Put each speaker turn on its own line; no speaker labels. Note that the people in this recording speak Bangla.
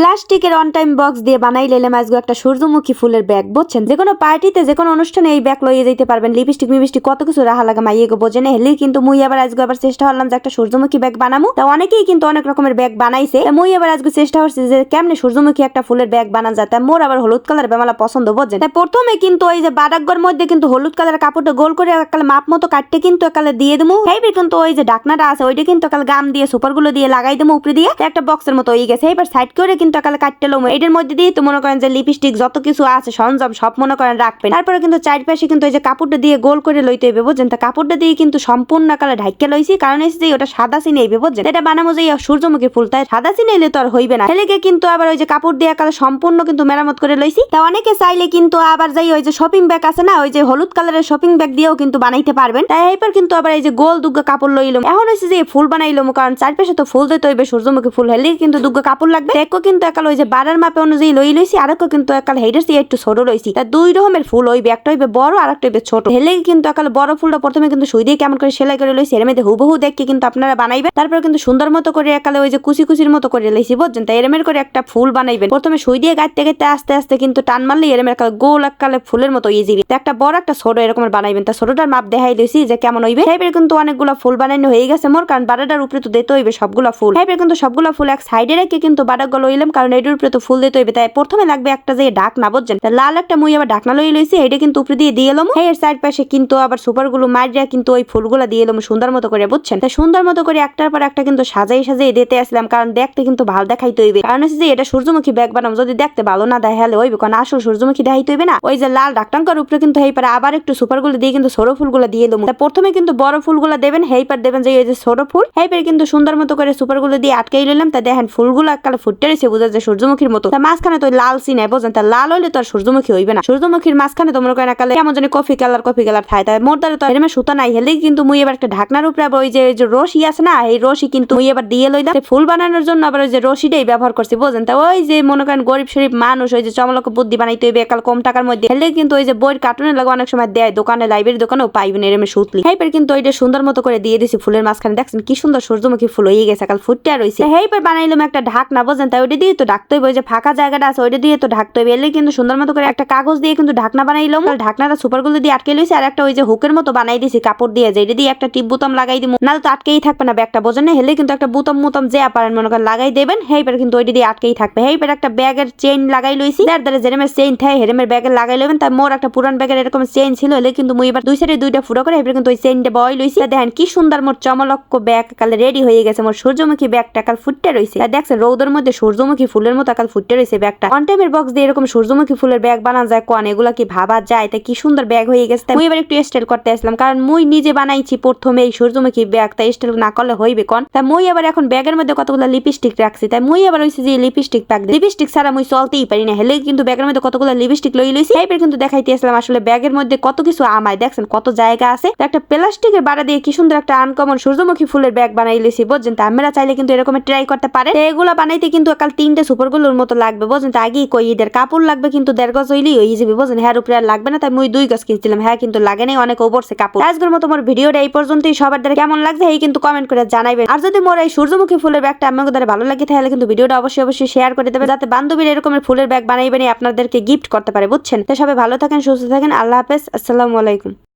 প্লাস্টিকের অন টাইম বক্স দিয়ে বানাই লেলাম আজকে একটা সূর্যমুখী ফুলের ব্যাগ। বুঝছেন, যে কোনো পার্টিতে যে কোনো অনুষ্ঠানে এই ব্যাগ লইয়ে যেতে পারবেন। লিপস্টিক মিপস্টিক কত কিছু রাহা লাগা মাইয়ে গো বোঝেন। হেলি কিন্তু মুই আবার আজকে আবার চেষ্টা করলাম যে একটা সূর্যমুখী ব্যাগ বানামু। তা অনেকেই কিন্তু অনেক রকমের ব্যাগ বানাইছে, মুই আবার আজকে চেষ্টা করছি যে কেমনে সূর্যমুখী একটা ফুলের ব্যাগ বানান যায়। মোর আবার হলুদ কালার বেমালা পছন্দ বুঝছেন। তাই প্রথমে কিন্তু ওই যে বারাকগর মধ্যে কিন্তু হলুদ কালারের কাপড়টা গোল করে একালে মাপ মতো কাটতে কিন্তু একালে দিয়ে দেবো। এইবার কিন্তু ওই যে ঢাকনাটা আছে ওইটা কিন্তু একালে গাম দিয়ে সুপার গুলো দিয়ে লাগাই দেবো উপরে দিয়ে একটা বক্সের মতো হয়ে গেছে। এবার সাইড করে কিন্তু একালে কাটতে লম। এটার মধ্যে দিয়ে তো মনে করেন যে লিপস্টিক যত কিছু আছে সরঞ্জাম সব মনে করেন রাখবেন। তারপরে কিন্তু চারপাশে কিন্তু ওই যে কাপড়টা দিয়ে গোল করে লইতে হবে বুঝছেন। তা কাপড়টা দিয়ে কিন্তু সম্পূর্ণ কালে ঢাইকে লইছি, কারণ এসে যে ওটা সাদা সিনে হইবে বুঝছেন। এটা বানাবো যে সূর্যমুখী ফুল, তাই সাদা সিনে এলে তো আর হইবে না। ছেলেকে কিন্তু আবার ওই যে কাপড় দিয়ে কালে সম্পূর্ণ কিন্তু মেরামত করে লইছি। তা অনেকে চাইলে কিন্তু আবার যাই ওই যে শপিং ব্যাগ আছে না, ওই যে হলুদ কালারের শপিং ব্যাগ দিয়েও কিন্তু বানাইতে পারবেন। তাই এবার কিন্তু আবার এই যে গোল দুগ্গা কাপড় লইলাম। এখন হচ্ছে যে ফুল বানাইলাম, কারণ চারপাশে তো ফুল দিতে হইবে, সূর্যমুখী ফুল হলে কিন্তু দুগ্গা কাপড় লাগবে। দেখো কিন্তু একাল ওই যে বাড়ার মাপে অনুযায়ী লইছি, আর কিন্তু একাল হেডের চেয়ে একটু ছোট লইছি। তা দুই রকমের ফুল হইবে, একটা হইবে বড় আর একটা হইবে ছোট। হেলে কিন্তু একাল বড় ফুলটা প্রথমে কিন্তু সুই দিয়ে কেমন করে সেলাই করে লইছি, এর মধ্যে হুবহু দেখে কিন্তু আপনারা বানাইবেন। তারপর কিন্তু সুন্দর মতো করে একালে ওই যে কুচি কুচির মতো করে লইছি বুঝছেন। তাই এরমের করে একটা ফুল বানাইবেন। প্রথমে সুই দিয়ে গাইতে গাইতে আস্তে আস্তে কিন্তু টান মারলে এরমের গোল একালে ফুলের মতো ইয়ে যাবে। একটা বড় একটা ছোট এরকমের বানাইবেন। তা ছোটটার মাপ দেখাই দিয়েছি যে কেমন হইবে। এবার কিন্তু অনেকগুলো ফুল বানানো হয়ে গেছে মোর, কারণ বাড়াটার উপরে তো দিতে হইবে সবগুলো ফুল। এবার কিন্তু সবগুলো ফুল এক সাইডে রেখে কিন্তু বাড়াগুলো লইলাম, কারণ এটার উপরে তো ফুল দিতে হইবে। তাই প্রথমে লাগবে একটা যে ঢাকনা বুঝছেন। লাল একটা মুই আবার ঢাকনা লইছি, এটা কিন্তু উপরে দিয়ে এলাম। এর সাইড পাশে কিন্তু আবার সুপার গুলো মারিয়া কিন্তু ওই ফুলগুলো দিয়ে এলাম সুন্দর মতো করে বুঝছেন। তাই সুন্দর মতো করে একটার পর একটা কিন্তু সাজাই সাজিয়ে দিতে আসলাম, কারণ দেখতে কিন্তু ভালো দেখাইতে হইবে। কারণ হচ্ছে যে এটা সূর্যমুখী ব্যাগ বানাম, যদি দেখতে ভালো না দেখালে হইবে, কারণ আসল সূর্যমুখী দেখাইতে হইবে না। ওই যে লাল ঢাকনার উপরে কিন্তু হেইপারে আবার একটু সুপার গুলো দিয়ে কিন্তু ছোট ফুলগুলো দিয়ে এলাম। প্রথমে কিন্তু বড় ফুলগুলো দেবেন, হেইপার দেবেন যে এই যে ছোট ফুল। হেইপারে কিন্তু সুন্দর মতো করে সুপার গুলো দিয়ে আটকাই লইলাম। তা দেখেন ফুলগুলো এককালে ফুটে রয়েছে, বোঝা যায় সূর্যমুখীর মতো। তা মাঝখানে তো লাল সিনে বোঝেন। তা লাল হইলে তো আর সূর্যমুখী হইবে না। সূর্যমুখীর মাঝখানে তোমরা কেন একালে কেমন জানি কফি কালার থাকে। তাই মোর দ্বারা তো এরমে সুতা নাই। হেলে কিন্তু মুই এবার একটা ঢাকনার উপরে ওই যে রশি আছে না, এই রশি কিন্তু মুই এবার দিয়ে লইলাম। ফুল বানানোর জন্য আবার ওই যে রশিটাই ব্যবহার করছি বোঝেন। তা ওই যে মনে করেন গরিব শরীফ মানুষ ওই যে চমলক বুদ্ধি বানাইতে হইবে একাল কম টাকার মধ্যে। হেলে কিন্তু ওই যে বইয়ের কার্টুনের লাগে অনেক সময় দেয় দোকানে, লাইব্রেরি দোকানেও পাইবেন এরমে সুতলি। হেইপার কিন্তু ওইটা সুন্দর মতো করে দিয়ে দিছি ফুলের মাঝখানে। দেখছেন কি সুন্দর সূর্যমুখী ফুল হয়ে গেছে, কাল ফুটটা রয়েছে। হেইপার বানাইলাম একটা ঢাকনা বোঝেন। তাই ওইটা দিয়ে তো ঢাকতে হইবে, ওই যে ফাঁকা জায়গাটা আছে ওইটা দিয়ে তো ঢাকতে হইবে। এলে কিন্তু সুন্দর মতো করে একটা কাগজ দিয়ে কিন্তু ঢাকনা বানাইলাম। ঢাকনাটা সুপার গুলো দিয়ে আটকে লইছি, আর একটা ওই যে হুকের মতো বানাই দিছি কাপড় দিয়ে, যেটা দিয়ে একটা টিপ বুতাম লাগাই দিব, নাহলে তো আটকেই থাকবে না ব্যাগটা বোঝেন। হেলে কিন্তু একটা বুতাম যে পারেন মনে করেন লাগাই দেবেন। হেইপার কিন্তু ওইটা দিয়ে আটকেই থাকবে। হেইপার একটা ব্যাগের চেইন লাগাই লইছি, যার দ্বারা যেরমের চেইন থাকে হেরেমের ব্যাগের লাগাই লইবেন। তাই মোর একটা পুরান ব্যাগের এরকম চেইন ছিল, হলে কিন্তু মুই এবার দুই সাইডে দুইটা ফুটো করে হেইপার কিন্তু ওই চেইনটা বয় লইছি। দেখেন কি সুন্দর মোর চমলক্ষ ব্যাগ কাল রেডি হয়ে গেছে। মোর সূর্যমুখী ব্যাগটা কাল ফুটতে রয়েছে। দেখছেন রৌদের মধ্যে সূর্যমুখী ফুলের মতো কাল ফুটতে রয়েছে ব্যাগটা। অন টাইমের বক্স দিয়ে এরকম সূর্যমুখী ফুলের ব্যাগ বানানো যায় কোন, এগুলা কি ভাবা যায়? তাই কি সুন্দর ব্যাগ হয়ে গেছে। মুই এবার একটু স্টাইল করতে আসলাম, কারণ মুই নিজে বানাইছি প্রথমে এই সূর্যমুখী ব্যাগ, তাই স্টাইল না করলে হইবে কোন। তা মুই আবার এখন ব্যাগের মধ্যে কতগুলো লিপস্টিক রাখছি। তাই মুই আবার হইছে যে লিপস্টিক প্যাক দিই। লিপস্টিক ছাড়া মুই চলতেই পারি না। হেলে কিন্তু ব্যাগের মধ্যে কতগুলো লিপস্টিক লইছি। এইবার কিন্তু দেখাইতে আসলাম আসলে ব্যাগের মধ্যে কত কিছু আমায়। দেখছেন কত জায়গা আছে। একটা প্লাস্টিকের বাড়া দিয়ে কি সুন্দর একটা আনকমন সূর্যমুখী ফুলের ব্যাগ বানাই লইছি বুঝছেন। তা আপনারা চাইলে কিন্তু এরকম ট্রাই করতে পারেন। এগুলা বানাইতে কিন্তু একাল 3টে সুপারগুলোর মতো লাগবে বুঝছেন। তা আগেই কই এদের কাপড় লাগবে কিন্তু 1.5 গজ হইলেই হয়ে যাবে বুঝছেন। হ্যাঁ উপরে আর লাগবে না। তাই মুই 2 গজ কিনছিলাম, হ্যাঁ কিন্তু লাগে নাই, অনেক ওপরছে কাপড়। আজকের মতো মোর ভিডিওটা এই পর্যন্তই। সবার দ্বারা কেমন লাগছে এই কিন্তু কমেন্ট করে জানাইবেন। আর যদি মোর এই সূর্যমুখী ফুলের ব্যাগটা আপনাদের দ্বারা ভালো লাগে তাহলে কিন্তু ভিডিওটা অবশ্যই শেয়ার করে দেবেন, যাতে বান্ধবীর এরকমের ফুলের ব্যাগ বানাইবেন আপনাদেরকে গিফট করতে পারে বুঝছেন। তো সবাই ভালো থাকেন, সুস্থ থাকেন। আল্লাহ হাফেজ, আসসালামু আলাইকুম।